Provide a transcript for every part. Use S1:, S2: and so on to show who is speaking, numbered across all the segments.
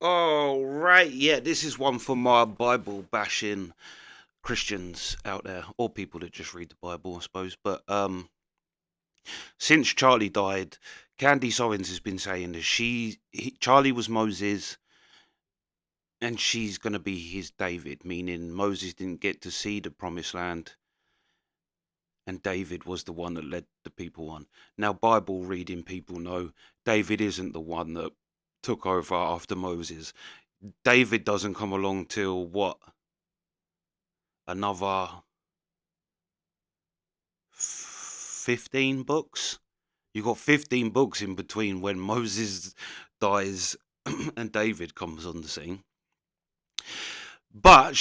S1: Oh, right. Yeah, this is one for my Bible bashing Christians out there, or people that just read the Bible, I suppose. But since Charlie died, Candice Owens has been saying that Charlie was Moses and she's going to be his David, meaning Moses didn't get to see the promised land and David was the one that led the people on. Now, Bible reading people know David isn't the one that took over after Moses. David doesn't come along till what? Another 15 books? You got 15 books in between when Moses dies and David comes on the scene. But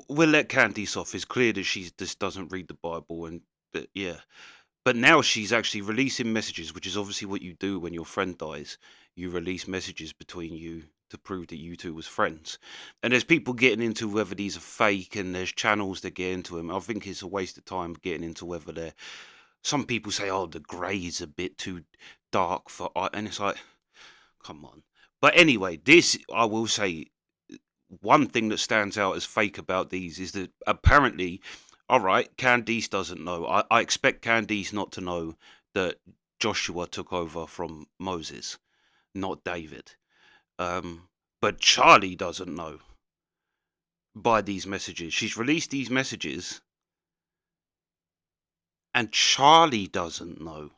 S1: we'll let Candice off. It's clear that she just doesn't read the Bible, and yeah. But now she's actually releasing messages, which is obviously what you do when your friend dies. You release messages between you to prove that you two was friends. And there's people getting into whether these are fake, and there's channels that get into them. I think it's a waste of time getting into whether they're. Some people say, "Oh, the grey's a bit too dark for," and it's like, come on. But anyway, this I will say, one thing that stands out as fake about these is that apparently, all right, Candice doesn't know. I expect Candice not to know that Joshua took over from Moses, not David. But Charlie doesn't know by these messages. She's released these messages, and Charlie doesn't know.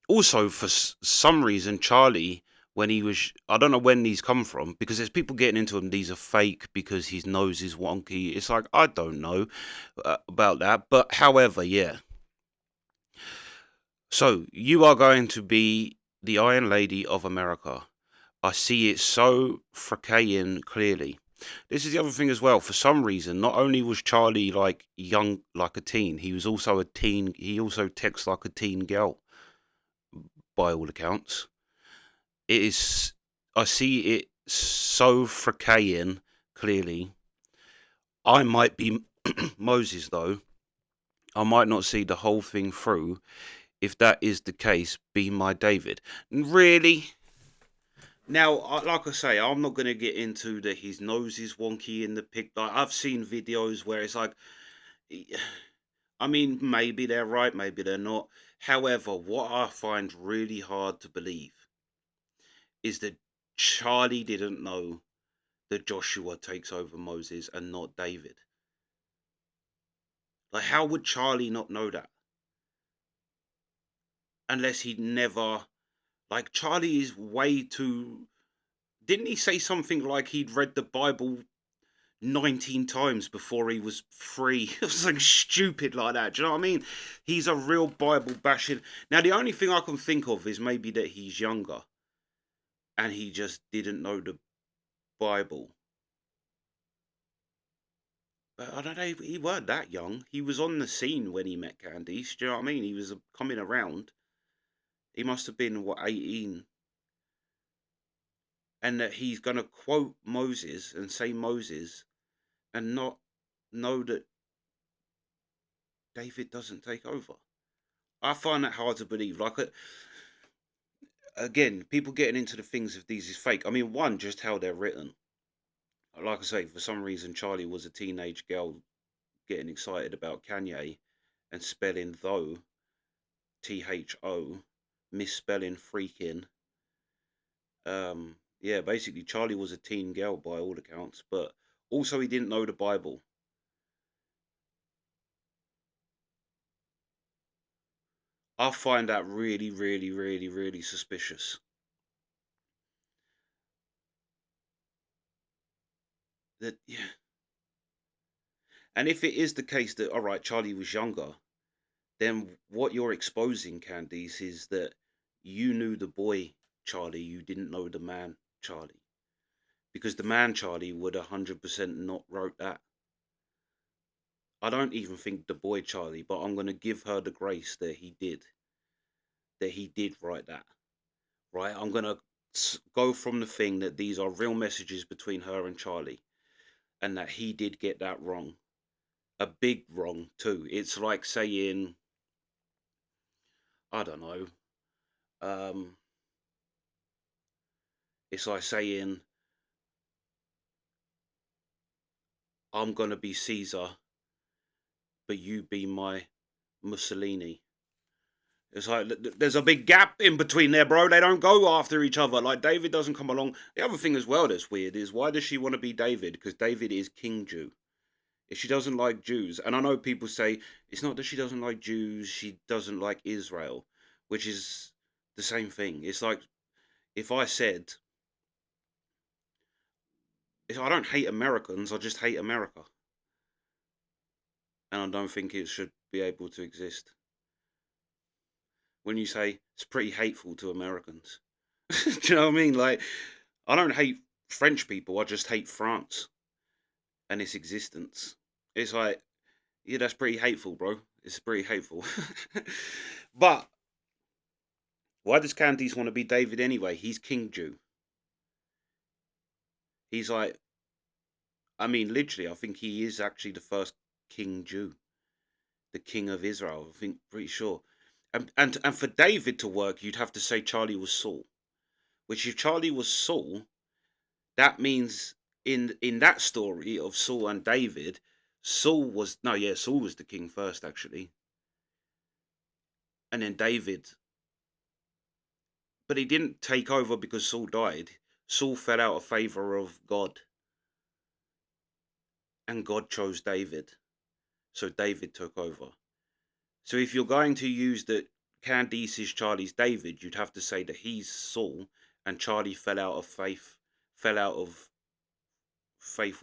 S1: Also, for some reason, Charlie, when he was, I don't know when these come from, because there's people getting into him, these are fake because his nose is wonky. It's like, I don't know about that. But however, yeah. So, you are going to be the Iron Lady of America. I see it so fracaying clearly. This is the other thing as well. For some reason, not only was Charlie like young, like a teen, he was also a teen. He also texts like a teen girl, by all accounts. It is. I see it so fracaying clearly. I might be Moses though. I might not see the whole thing through. If that is the case, be my David. Really? Now, like I say, I'm not going to get into that his nose is wonky in the pic. Like, I've seen videos where it's like, I mean, maybe they're right, maybe they're not. However, what I find really hard to believe is that Charlie didn't know that Joshua takes over Moses and not David. Like, how would Charlie not know that? Unless he'd never. Like, Charlie is way too. Didn't he say something like he'd read the Bible 19 times before he was free? It was like stupid like that. Do you know what I mean? He's a real Bible bashing. Now, the only thing I can think of is maybe that he's younger and he just didn't know the Bible. But I don't know, he weren't that young. He was on the scene when he met Candice. Do you know what I mean? He was coming around. He must have been, what, 18? And that he's going to quote Moses and say Moses and not know that David doesn't take over. I find that hard to believe. Like, again, people getting into the things of these is fake. I mean, one, just how they're written. Like I say, for some reason, Charlie was a teenage girl getting excited about Kanye and spelling though, THO, misspelling freaking. Yeah, basically, Charlie was a teen girl by all accounts, but also he didn't know the Bible. I find that really, really, really, really suspicious. That, yeah. And if it is the case that, all right, Charlie was younger, then what you're exposing, Candice, is that you knew the boy Charlie, you didn't know the man Charlie. Because the man Charlie would 100% not wrote that. I don't even think the boy Charlie, but I'm going to give her the grace that he did. That he did write that. Right? I'm going to go from the thing that these are real messages between her and Charlie. And that he did get that wrong. A big wrong, too. It's like saying, I don't know. Um, it's like saying I'm gonna be Caesar, but you be my Mussolini. It's like there's a big gap in between there, bro. They don't go after each other. Like David doesn't come along. The other thing as well that's weird is why does she want to be David? Because David is King Jew. If she doesn't like Jews, and I know people say it's not that she doesn't like Jews, she doesn't like Israel, which is the same thing. It's like if I said I don't hate Americans, I just hate America, and I don't think it should be able to exist. When you say it's pretty hateful to Americans, do you know what I mean? Like I don't hate French people, I just hate France and its existence. It's like, yeah, that's pretty hateful, bro. It's pretty hateful. But why does Candice want to be David anyway? He's King Jew. He's like, I mean, literally, I think he is actually the first King Jew, the King of Israel. I think, pretty sure. And for David to work, you'd have to say Charlie was Saul. Which, if Charlie was Saul, that means in that story of Saul and David, Saul was no, yeah, Saul was the king first actually, and then David. But he didn't take over because Saul died. Saul fell out of favor of God, and God chose David. So David took over. So if you're going to use that Candice is Charlie's David, you'd have to say that he's Saul and Charlie fell out of faith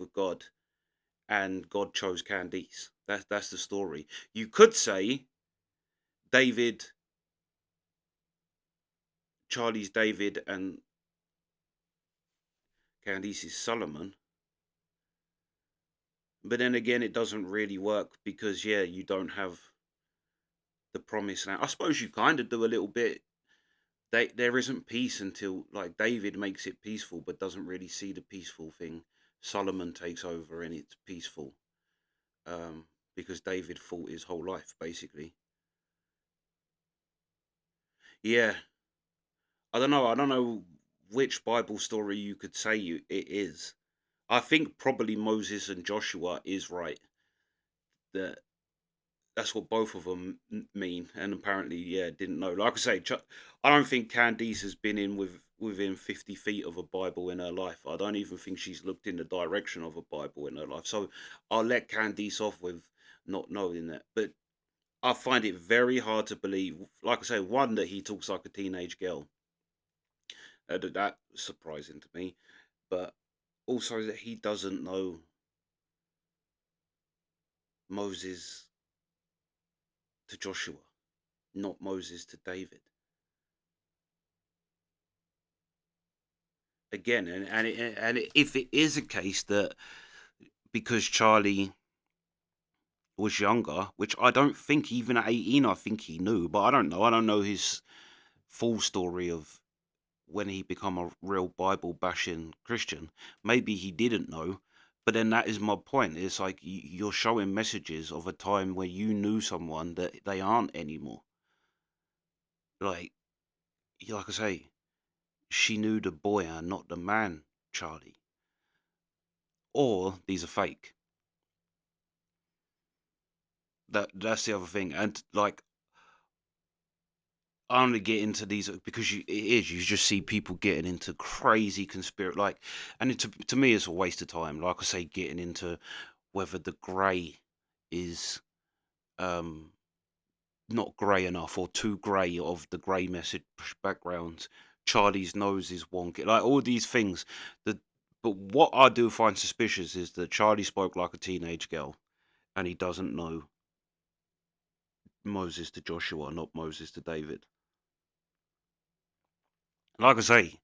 S1: with God, and God chose Candice. That's the story. You could say David, Charlie's David, and Candice's Solomon. But then again, it doesn't really work because yeah, you don't have the promise now. I suppose you kind of do a little bit. There isn't peace until like David makes it peaceful, but doesn't really see the peaceful thing. Solomon takes over and it's peaceful because David fought his whole life basically. Yeah, I don't know. I don't know which Bible story you could say it is. I think probably Moses and Joshua is right. That that's what both of them mean, and apparently, yeah, didn't know. Like I say, I don't think Candice has been within 50 feet of a Bible in her life. I don't even think she's looked in the direction of a Bible in her life. So I'll let Candice off with not knowing that. But I find it very hard to believe. Like I say, one that he talks like a teenage girl. That's surprising to me, but also that he doesn't know Moses to Joshua, not Moses to David. Again, if it is a case that because Charlie was younger, which I don't think even at 18, I think he knew, but I don't know. I don't know his full story of when he become a real Bible bashing Christian. Maybe he didn't know, but then that is my point. It's like you're showing messages of a time where you knew someone that they aren't anymore. Like, like I say, she knew the boy and not the man, Charlie. Or these are fake. That's the other thing. And like I only get into these because you just see people getting into crazy conspiracy like, and to me it's a waste of time. Like I say, getting into whether the grey is um not grey enough or too grey of the grey message backgrounds. Charlie's nose is wonky, like all these things. That, but what I do find suspicious is that Charlie spoke like a teenage girl, and he doesn't know Moses to Joshua, not Moses to David. Like I say,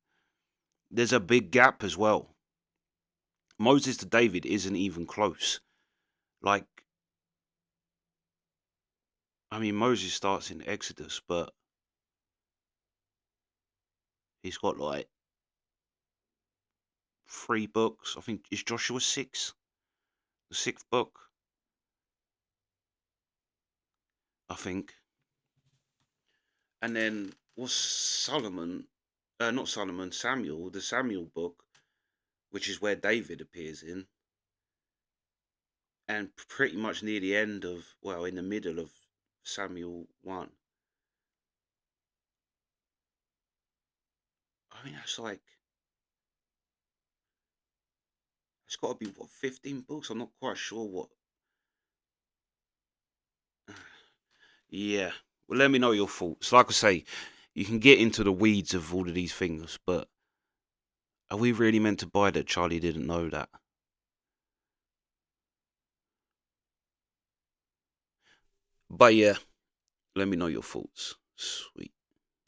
S1: there's a big gap as well. Moses to David isn't even close. Like, I mean, Moses starts in Exodus, but he's got like 3 books. I think is Joshua six, the sixth book. I think, and then was Solomon, not Solomon, Samuel, the Samuel book, which is where David appears in. and pretty much near the end of, well, in the middle of Samuel 1. I mean, that's like, it's got to be, what, 15 books? I'm not quite sure what. Yeah. Well, let me know your thoughts. Like I say, you can get into the weeds of all of these things, but are we really meant to buy that Charlie didn't know that? But yeah, let me know your thoughts. Sweet.